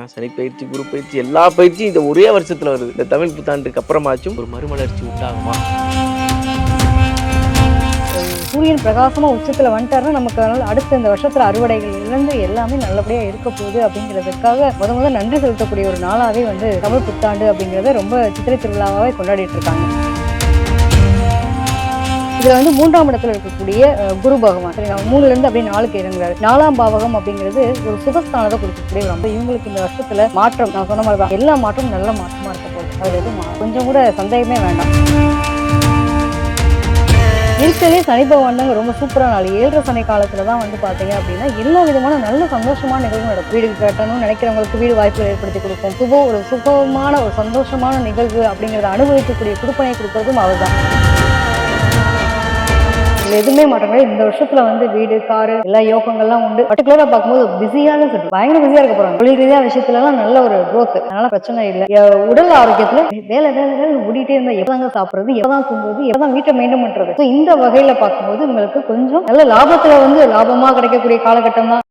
ஏன்னா சனி பயிற்சி, குரு பயிற்சி எல்லா பயிற்சியும் இந்த ஒரே வருஷத்துல வருது. இந்த தமிழ் புத்தாண்டுக்கு அப்புறமாச்சும் ஒரு மறுமலர்ச்சி உண்டாகுமா? சூரியன் பிரகாசமா உச்சத்துல வந்துட்டாருன்னா நமக்கு அதனால அடுத்த இந்த வருஷத்துல அறுவடைகள் இருந்து எல்லாமே நல்லபடியா இருக்க போகுது அப்படிங்கிறதுக்காக முத நன்றி செலுத்தக்கூடிய ஒரு நாளாவே வந்து தமிழ் புத்தாண்டு அப்படிங்கிறத ரொம்ப சித்திரை திருவிழாவாவே கொண்டாடிட்டு இருக்காங்க. இதுல வந்து 3ஆம் இடத்துல இருக்கக்கூடிய குரு பகவான் 3ல இருந்து அப்படியே 4க்கு இறங்குறாரு. 4ஆம் பாவகம் அப்படிங்கிறது ஒரு சுபஸ்தானத்தை கொடுக்கக்கூடிய ஒரு இவங்களுக்கு இந்த வருஷத்துல மாற்றம், நான் சொன்ன மாதிரிதான் எல்லா மாற்றமும் நல்ல மாற்றமா இருக்க போகுது. அதுல எதுவும் கொஞ்சம் கூட சந்தேகமே வேண்டாம். இருக்கிறதே சனி பகவான் தாங்க ரொம்ப சூப்பரான நாள். 7.5 சனி காலத்துல தான் வந்து பாத்தீங்க அப்படின்னா எல்லா விதமான நல்ல சந்தோஷமான நிகழ்வு நடக்கும். வீடு கட்டணும்னு நினைக்கிறவங்களுக்கு வீடு வாய்ப்புகள் ஏற்படுத்தி கொடுக்கும். ஒரு சுகமான ஒரு சந்தோஷமான நிகழ்வு அப்படிங்கிறத அனுபவிக்கக்கூடிய கொடுப்பனை கொடுக்கறதும் அவர் தான். எதுவுமே மாட்டாங்க. இந்த வருஷத்துல வந்து வீடு, காரு எல்லா யோகங்கள்லாம் உண்டு. பர்டிகுலரா பார்க்கும்போது பிஸியான பயங்கர பிஸியா இருக்க போறாங்க. தொழில் ரீதியா விஷயத்துல எல்லாம் நல்ல ஒரு growth. அதனால பிரச்சனை இல்லை. உடல் ஆரோக்கியத்துல வேலை ஓடிட்டே இருந்தா எப்பதாங்க சாப்பிடுறது, எப்பதான் தூங்குறது, எப்பதான் வீட்டை மெயின்டைன் பண்றது. இந்த வகையில பார்க்கும்போது உங்களுக்கு கொஞ்சம் நல்ல லாபத்துல வந்து லாபமா கிடைக்கக்கூடிய காலகட்டம் தான்.